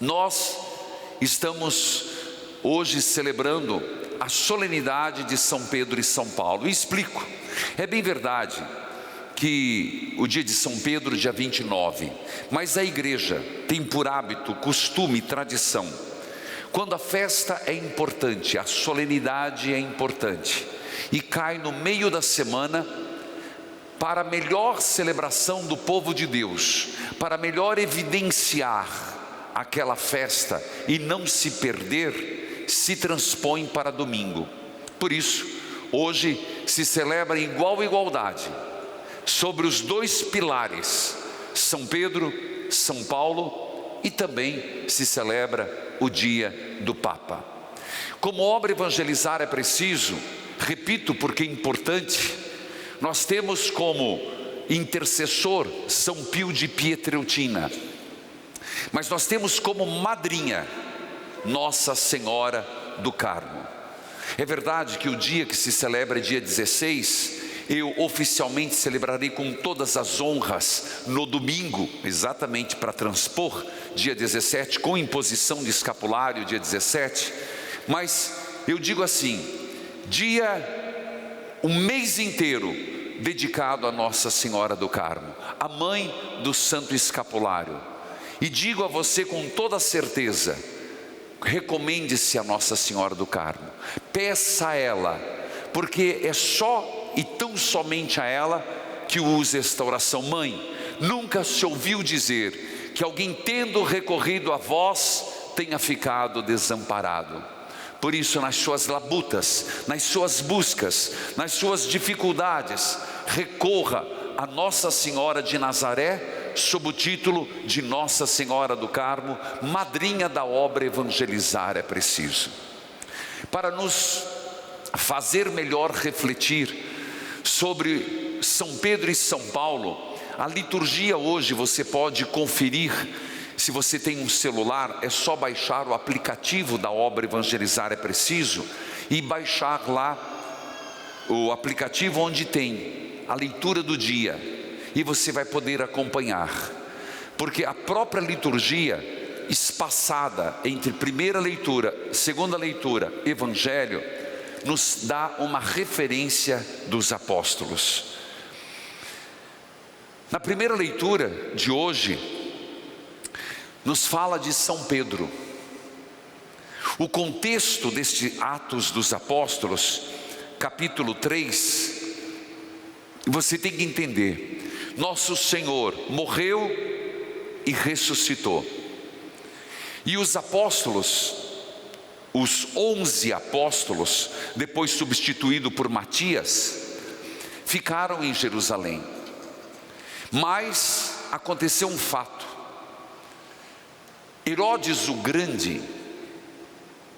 Nós estamos hoje celebrando a solenidade de São Pedro e São Paulo. E explico. É bem verdade que o dia de São Pedro, dia 29, mas a igreja tem por hábito, costume, tradição, quando a festa é importante, a solenidade é importante e cai no meio da semana, para melhor celebração do povo de Deus, para melhor evidenciar aquela festa e não se perder, se transpõe para domingo. Por isso, hoje se celebra em igualdade sobre os dois pilares, São Pedro, São Paulo, e também se celebra o dia do Papa. Como obra evangelizar é preciso, repito porque é importante, nós temos como intercessor São Pio de Pietrelcina, mas nós temos como madrinha Nossa Senhora do Carmo. É verdade que o dia que se celebra é dia 16, eu oficialmente celebrarei com todas as honras no domingo, exatamente para transpor dia 17, com imposição de escapulário dia 17, mas eu digo assim, um mês inteiro dedicado a Nossa Senhora do Carmo, a mãe do Santo Escapulário. E digo a você com toda certeza, recomende-se a Nossa Senhora do Carmo, peça a ela, porque é só e tão somente a ela que usa esta oração. Mãe, nunca se ouviu dizer que alguém tendo recorrido a vós tenha ficado desamparado. Por isso, nas suas labutas, nas suas buscas, nas suas dificuldades, recorra a Nossa Senhora de Nazaré, sob o título de Nossa Senhora do Carmo, madrinha da obra evangelizar é preciso. Para nos fazer melhor refletir sobre São Pedro e São Paulo, a liturgia hoje você pode conferir. Se você tem um celular, é só baixar o aplicativo da obra evangelizar é preciso e baixar lá o aplicativo onde tem a leitura do dia, e você vai poder acompanhar, porque a própria liturgia espaçada entre primeira leitura, segunda leitura, evangelho, nos dá uma referência dos apóstolos. Na primeira leitura de hoje, nos fala de São Pedro. O contexto deste Atos dos Apóstolos, capítulo 3, você tem que entender. Nosso Senhor morreu e ressuscitou. E os apóstolos, os 11 apóstolos, depois substituído por Matias, ficaram em Jerusalém. Mas aconteceu um fato. Herodes o Grande,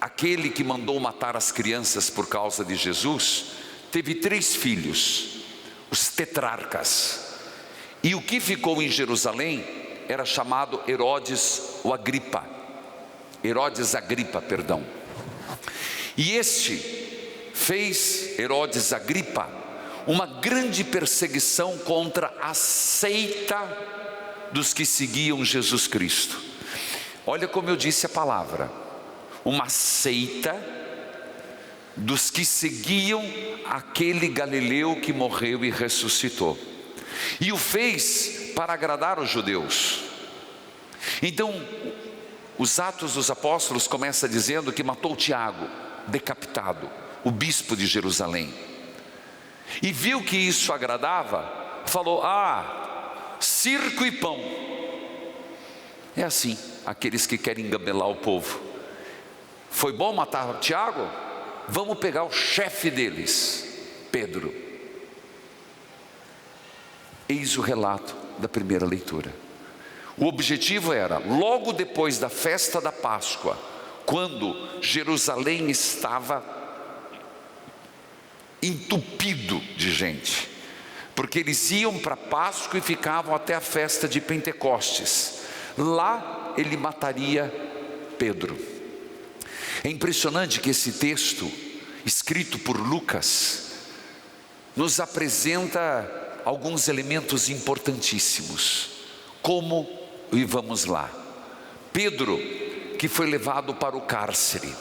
aquele que mandou matar as crianças por causa de Jesus, teve 3 filhos, os tetrarcas. E o que ficou em Jerusalém era chamado Herodes Agripa. E este fez, Herodes Agripa, uma grande perseguição contra a seita dos que seguiam Jesus Cristo. Olha como eu disse a palavra, uma seita dos que seguiam aquele Galileu que morreu e ressuscitou. E o fez para agradar os judeus. Então, os Atos dos Apóstolos começa dizendo que matou Tiago, decapitado, o bispo de Jerusalém. E viu que isso agradava, falou, circo e pão. É assim, aqueles que querem engabelar o povo. Foi bom matar Tiago? Vamos pegar o chefe deles, Pedro. Eis o relato da primeira leitura. O objetivo era, logo depois da festa da Páscoa, quando Jerusalém estava entupido de gente, porque eles iam para Páscoa e ficavam até a festa de Pentecostes. Lá ele mataria Pedro. É impressionante que esse texto, escrito por Lucas, nos apresenta alguns elementos importantíssimos. E vamos lá. Pedro que foi levado para o cárcere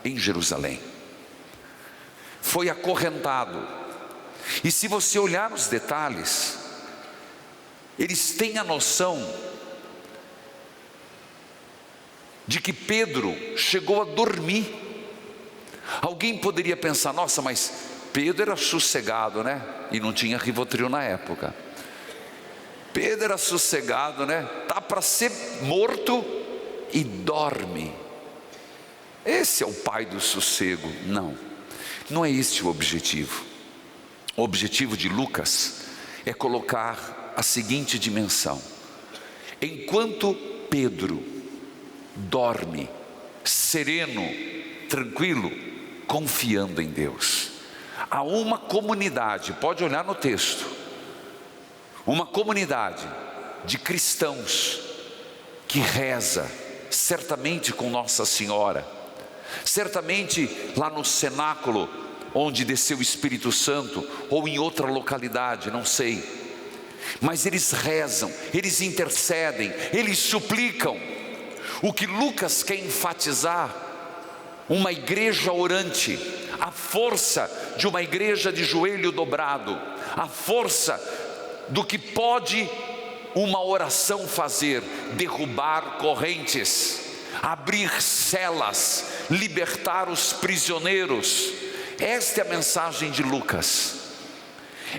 em Jerusalém. Foi acorrentado. E se você olhar os detalhes, eles têm a noção de que Pedro chegou a dormir. Alguém poderia pensar: nossa, mas Pedro era sossegado, né? E não tinha Rivotril na época. Pedro era sossegado, né? Tá para ser morto e dorme. Esse é o pai do sossego. Não, não é este o objetivo. O objetivo de Lucas é colocar a seguinte dimensão: enquanto Pedro dorme, sereno, tranquilo, confiando em Deus, há uma comunidade, pode olhar no texto, uma comunidade de cristãos que reza, certamente com Nossa Senhora, certamente lá no cenáculo onde desceu o Espírito Santo, ou em outra localidade, não sei, mas eles rezam, eles intercedem, eles suplicam. O que Lucas quer enfatizar: uma igreja orante, a força de uma igreja de joelho dobrado, a força do que pode uma oração fazer: derrubar correntes, abrir celas, libertar os prisioneiros. Esta é a mensagem de Lucas.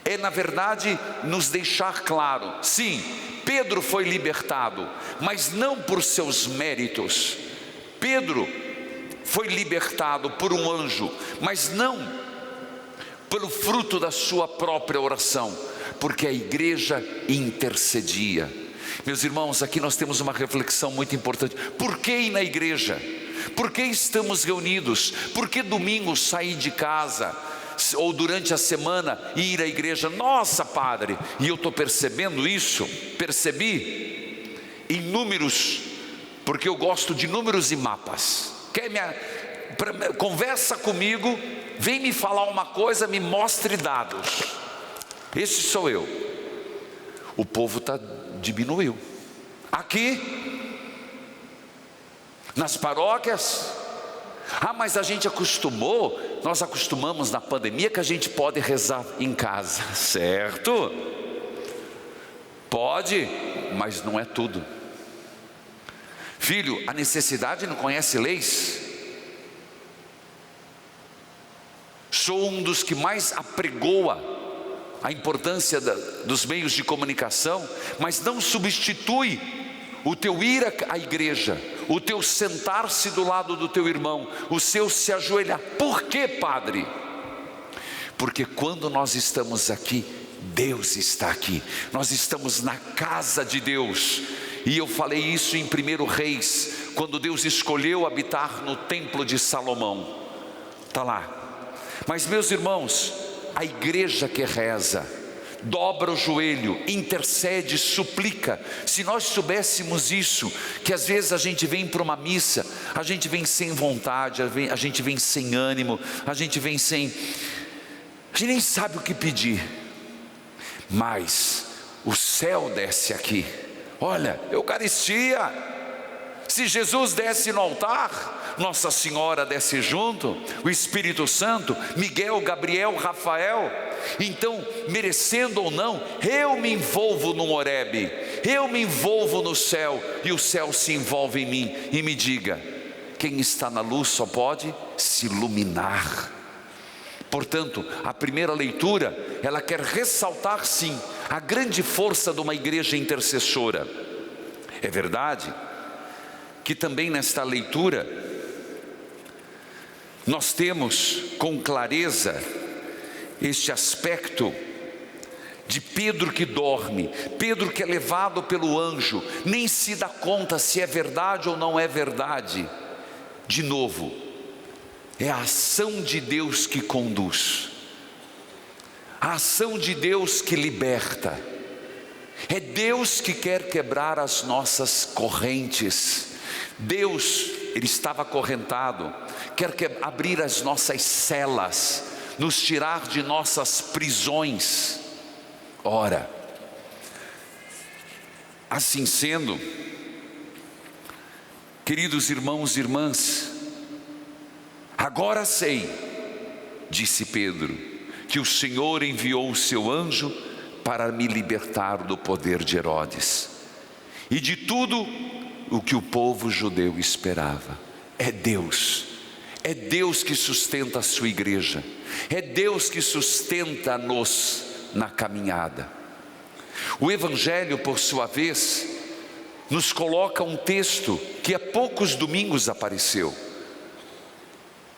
É, na verdade, nos deixar claro: sim, Pedro foi libertado, mas não por seus méritos. Pedro foi libertado por um anjo, mas não pelo fruto da sua própria oração, porque a igreja intercedia. Meus irmãos, aqui nós temos uma reflexão muito importante. Por que ir na igreja? Por que estamos reunidos? Por que domingo sair de casa, ou durante a semana ir à igreja? Nossa, padre, e eu estou percebendo isso, percebi em números, porque eu gosto de números e mapas. Conversa comigo, vem me falar uma coisa, me mostre dados. Esse sou eu. O povo diminuiu. Aqui, nas paróquias, mas a gente acostumou, nós acostumamos na pandemia que a gente pode rezar em casa, certo? Pode, mas não é tudo. Filho, a necessidade não conhece leis. Sou um dos que mais apregoa a importância dos meios de comunicação, mas não substitui o teu ir à igreja, o teu sentar-se do lado do teu irmão, o seu se ajoelhar. Por quê, padre? Porque quando nós estamos aqui, Deus está aqui. Nós estamos na casa de Deus. E eu falei isso em 1 Reis, quando Deus escolheu habitar no templo de Salomão. Está lá. Mas, meus irmãos, a igreja que reza, dobra o joelho, intercede, suplica. Se nós soubéssemos isso, que às vezes a gente vem para uma missa, a gente vem sem vontade, a gente vem sem ânimo, a gente nem sabe o que pedir, mas o céu desce aqui. Olha, Eucaristia. Se Jesus desce no altar, Nossa Senhora desce junto, o Espírito Santo, Miguel, Gabriel, Rafael. Então, merecendo ou não, eu me envolvo no Horebe, eu me envolvo no céu, e o céu se envolve em mim. E me diga: quem está na luz só pode se iluminar. Portanto, a primeira leitura, ela quer ressaltar sim a grande força de uma igreja intercessora. É verdade que também nesta leitura nós temos com clareza este aspecto de Pedro que dorme, Pedro que é levado pelo anjo, nem se dá conta se é verdade ou não é verdade. De novo, é a ação de Deus que conduz, a ação de Deus que liberta. É Deus que quer quebrar as nossas correntes. Deus, Ele estava acorrentado, quer abrir as nossas celas, nos tirar de nossas prisões. Ora, assim sendo, Queridos irmãos e irmãs, agora sei, disse Pedro, que o Senhor enviou o seu anjo para me libertar do poder de Herodes e de tudo o que o povo judeu esperava. É Deus que sustenta a sua igreja, é Deus que sustenta-nos na caminhada. O Evangelho, por sua vez, nos coloca um texto que há poucos domingos apareceu,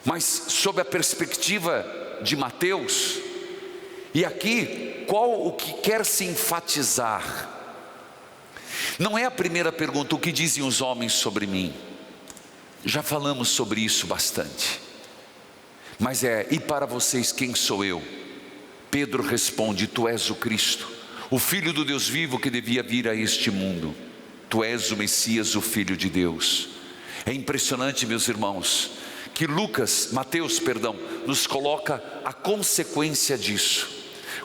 mas sob a perspectiva de Mateus. E aqui, qual o que quer se enfatizar? Não é a primeira pergunta: o que dizem os homens sobre mim? Já falamos sobre isso bastante. Mas e para vocês, quem sou eu? Pedro responde: tu és o Cristo, o Filho do Deus vivo que devia vir a este mundo. Tu és o Messias, o Filho de Deus. É impressionante, meus irmãos, que Mateus, nos coloca a consequência disso.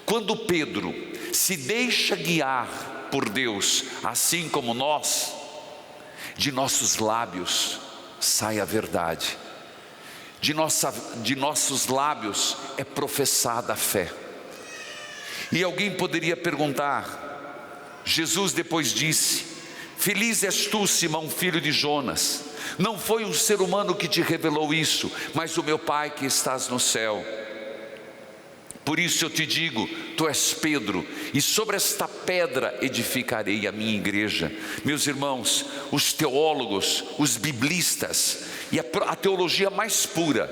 Quando Pedro se deixa guiar por Deus, assim como nós, de nossos lábios sai a verdade, de nossos lábios é professada a fé. E alguém poderia perguntar, Jesus depois disse: feliz és tu, Simão, filho de Jonas, não foi um ser humano que te revelou isso, mas o meu Pai que estás no céu. Por isso eu te digo, tu és Pedro, e sobre esta pedra edificarei a minha igreja. Meus irmãos, os teólogos, os biblistas e a teologia mais pura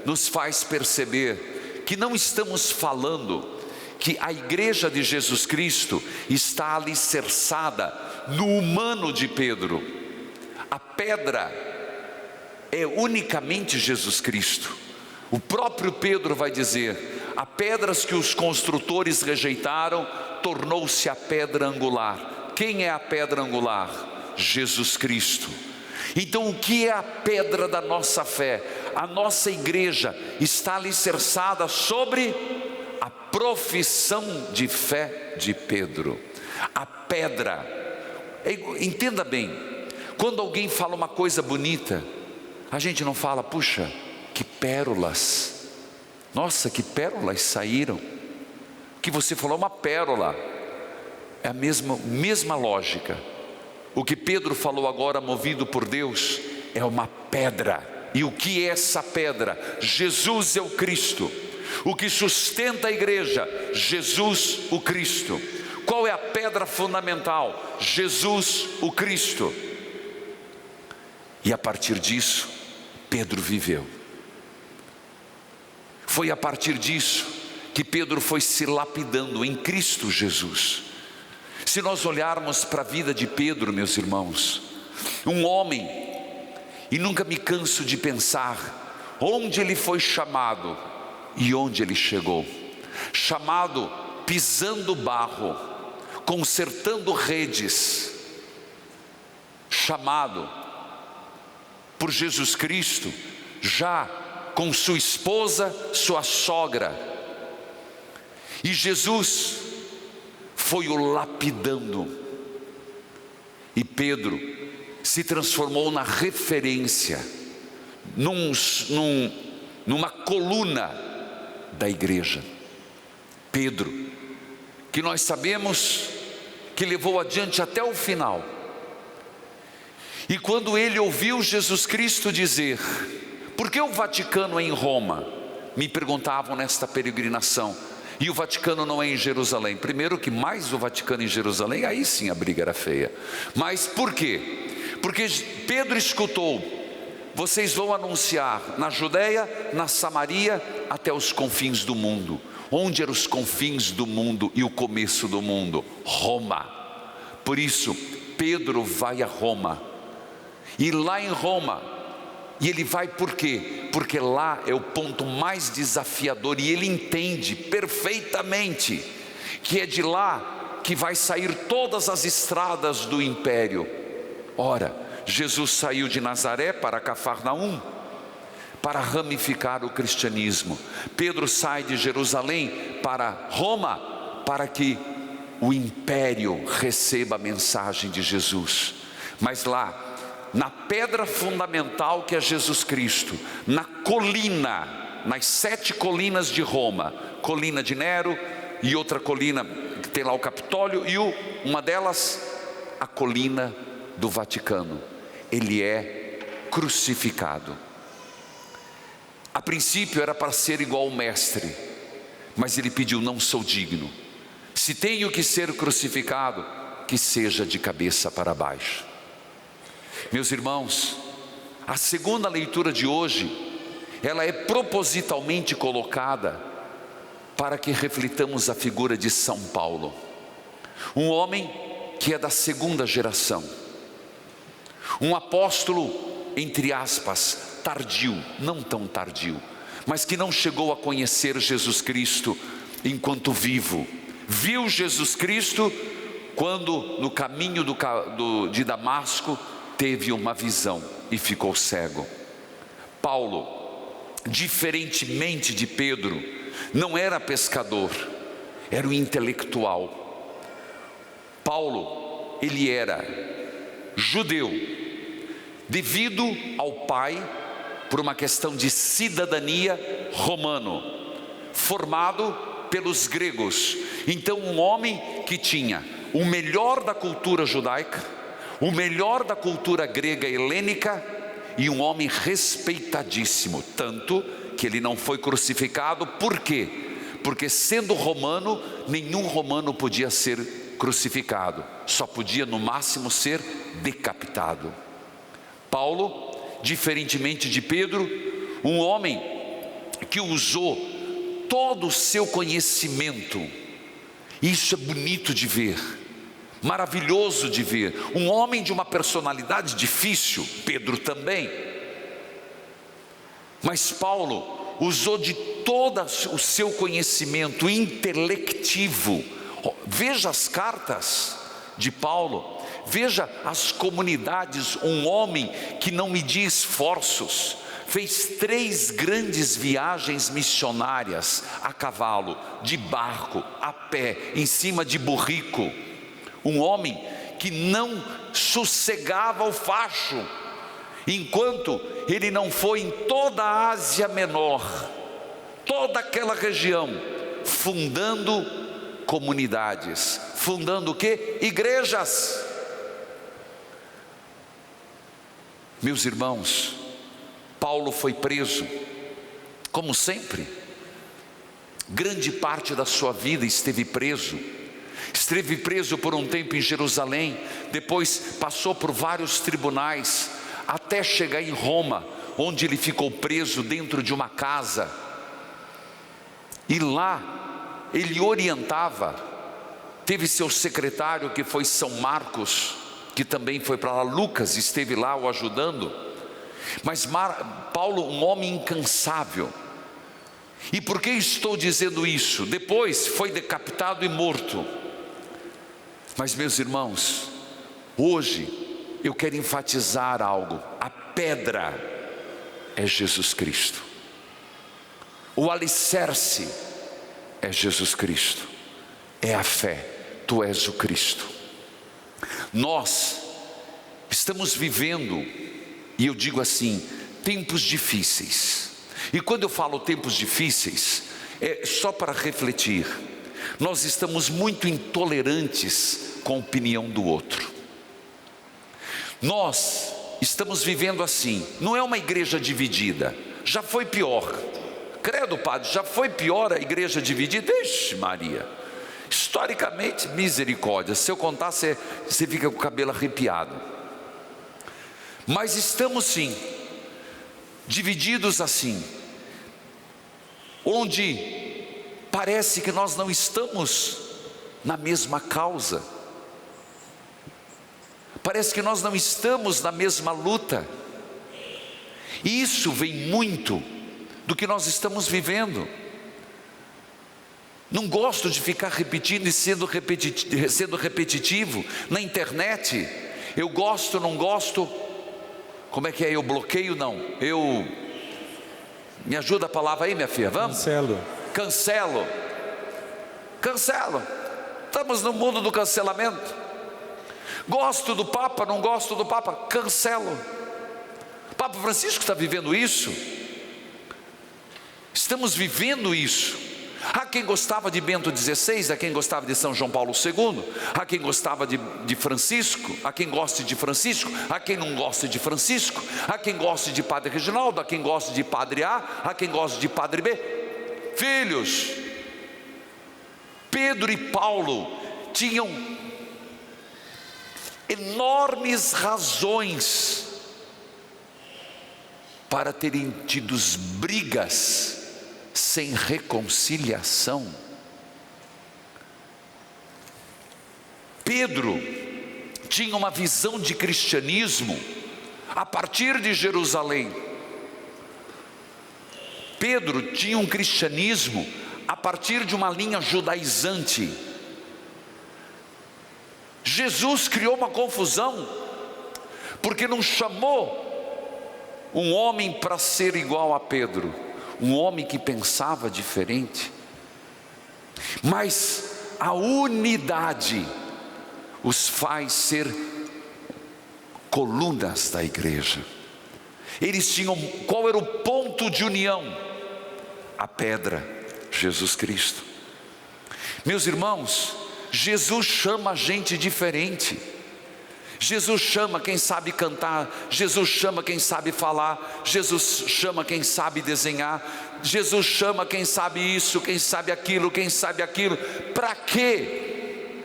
nos faz perceber que não estamos falando que a igreja de Jesus Cristo está alicerçada no humano de Pedro. A pedra é unicamente Jesus Cristo. O próprio Pedro vai dizer: a pedras que os construtores rejeitaram, tornou-se a pedra angular. Quem é a pedra angular? Jesus Cristo. Então o que é a pedra da nossa fé? A nossa igreja está alicerçada sobre a profissão de fé de Pedro. A pedra, entenda bem, quando alguém fala uma coisa bonita, a gente não fala: puxa, que pérolas, nossa, que pérolas saíram. O que você falou é uma pérola. É a mesma lógica. O que Pedro falou agora, movido por Deus, é uma pedra. E o que é essa pedra? Jesus é o Cristo. O que sustenta a igreja? Jesus o Cristo. Qual é a pedra fundamental? Jesus o Cristo. E a partir disso, Pedro viveu. Foi a partir disso que Pedro foi se lapidando em Cristo Jesus. Se nós olharmos para a vida de Pedro, meus irmãos, um homem, e nunca me canso de pensar onde ele foi chamado e onde ele chegou. Chamado pisando barro, consertando redes. Chamado por Jesus Cristo, já com sua esposa, sua sogra. E Jesus foi o lapidando. E Pedro se transformou na referência, numa coluna da igreja. Pedro, que nós sabemos que levou adiante até o final. E quando ele ouviu Jesus Cristo dizer: por que o Vaticano é em Roma? Me perguntavam nesta peregrinação. E o Vaticano não é em Jerusalém. Primeiro que mais o Vaticano em Jerusalém, aí sim a briga era feia. Mas por quê? Porque Pedro escutou: vocês vão anunciar na Judeia, na Samaria, até os confins do mundo. Onde eram os confins do mundo e o começo do mundo? Roma. Por isso, Pedro vai a Roma. E lá em Roma, e ele vai por quê? Porque lá é o ponto mais desafiador, e ele entende perfeitamente que é de lá que vai sair todas as estradas do império. Ora, Jesus saiu de Nazaré para Cafarnaum, para ramificar o cristianismo. Pedro sai de Jerusalém para Roma, para que o império receba a mensagem de Jesus. Mas lá, na pedra fundamental que é Jesus Cristo, na colina, nas 7 colinas de Roma, colina de Nero e outra colina que tem lá o Capitólio, e uma delas, a colina do Vaticano. Ele é crucificado. A princípio era para ser igual ao mestre, mas ele pediu: não sou digno, se tenho que ser crucificado, que seja de cabeça para baixo. Meus irmãos, a segunda leitura de hoje, ela é propositalmente colocada para que reflitamos a figura de São Paulo, um homem que é da segunda geração, um apóstolo, entre aspas, tardio, não tão tardio, mas que não chegou a conhecer Jesus enquanto vivo. Viu Jesus Cristo quando no caminho de Damasco teve uma visão e ficou cego. Paulo, diferentemente de Pedro, não era pescador, era um intelectual. Paulo, ele era judeu, devido ao pai, por uma questão de cidadania, romano, formado pelos gregos. Então um homem que tinha o melhor da cultura judaica, o melhor da cultura grega helênica, e um homem respeitadíssimo, tanto que ele não foi crucificado. Por quê? Porque sendo romano, nenhum romano podia ser crucificado, só podia no máximo ser decapitado. Paulo, diferentemente de Pedro, um homem que usou todo o seu conhecimento. Isso é bonito de ver, maravilhoso de ver. Um homem de uma personalidade difícil, Pedro também, mas Paulo usou de todo o seu conhecimento intelectivo. Veja as cartas de Paulo, veja as comunidades. Um homem que não media esforços, fez 3 grandes viagens missionárias, a cavalo, de barco, a pé, em cima de burrico. Um homem que não sossegava o facho, enquanto ele não foi em toda a Ásia Menor, toda aquela região, fundando comunidades, fundando o quê? Igrejas. Meus irmãos, Paulo foi preso, como sempre, grande parte da sua vida esteve preso por um tempo em Jerusalém, depois passou por vários tribunais, até chegar em Roma, onde ele ficou preso dentro de uma casa, e lá ele orientava. Teve seu secretário, que foi São Marcos, que também foi para lá. Lucas esteve lá o ajudando. Mas Paulo, um homem incansável. E por que estou dizendo isso? Depois foi decapitado e morto. Mas, meus irmãos, hoje eu quero enfatizar algo. A pedra é Jesus Cristo, o alicerce é Jesus Cristo, é a fé. Tu és o Cristo. Nós estamos vivendo, e eu digo assim, tempos difíceis. E quando eu falo tempos difíceis, é só para refletir. Nós estamos muito intolerantes com a opinião do outro. Nós estamos vivendo assim. Não é uma igreja dividida, já foi pior. Credo, padre, já foi pior a igreja dividida? Ixi, Maria, historicamente, misericórdia. Se eu contar, você fica com o cabelo arrepiado. Mas estamos sim, divididos assim, onde parece que nós não estamos na mesma causa, parece que nós não estamos na mesma luta. E isso vem muito do que nós estamos vivendo. Não gosto de ficar repetindo e sendo repetitivo na internet. Eu gosto, não gosto. Como é que é? Eu bloqueio? Não. Me ajuda a palavra aí, minha filha, vamos? Cancelo. Estamos no mundo do cancelamento. Gosto do Papa, não gosto do Papa, cancelo. Papa Francisco está vivendo isso. Estamos vivendo isso. Há quem gostava de Bento XVI, há quem gostava de São João Paulo II, há quem gostava de Francisco, há quem goste de Francisco, há quem não goste de Francisco, há quem goste de Padre Reginaldo, há quem goste de Padre A, há quem goste de Padre B. Filhos, Pedro e Paulo tinham enormes razões para terem tido brigas sem reconciliação. Pedro tinha uma visão de cristianismo a partir de Jerusalém. Pedro tinha um cristianismo a partir de uma linha judaizante. Jesus criou uma confusão, porque não chamou um homem para ser igual a Pedro, um homem que pensava diferente, mas a unidade os faz ser colunas da igreja. Eles tinham, qual era o ponto de união? A pedra, Jesus Cristo. Meus irmãos, Jesus chama gente diferente. Jesus chama quem sabe cantar, Jesus chama quem sabe falar, Jesus chama quem sabe desenhar, Jesus chama quem sabe isso, quem sabe aquilo, quem sabe aquilo. Para quê?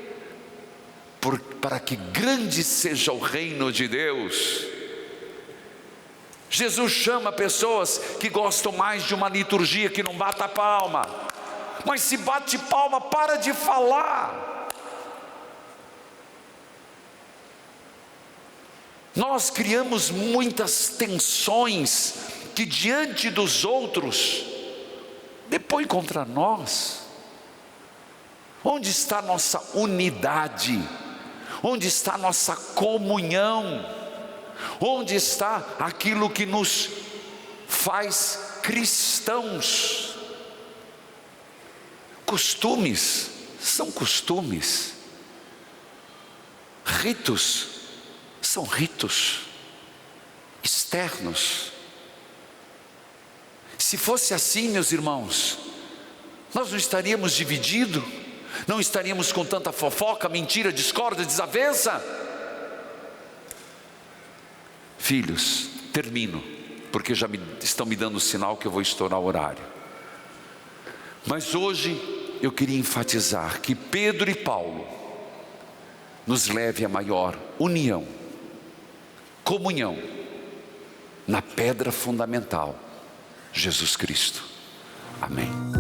Para que grande seja o reino de Deus. Jesus chama pessoas que gostam mais de uma liturgia que não bata palma, mas se bate palma, para de falar. Nós criamos muitas tensões que diante dos outros depõem contra nós. Onde está nossa unidade? Onde está nossa comunhão? Onde está aquilo que nos faz cristãos? Costumes são costumes, ritos são ritos externos. Se fosse assim, meus irmãos, nós não estaríamos divididos, não estaríamos com tanta fofoca, mentira, discórdia, desavença. Filhos, termino, porque já estão me dando sinal que eu vou estourar o horário. Mas hoje eu queria enfatizar que Pedro e Paulo nos leve a maior união, comunhão, na pedra fundamental, Jesus Cristo. Amém.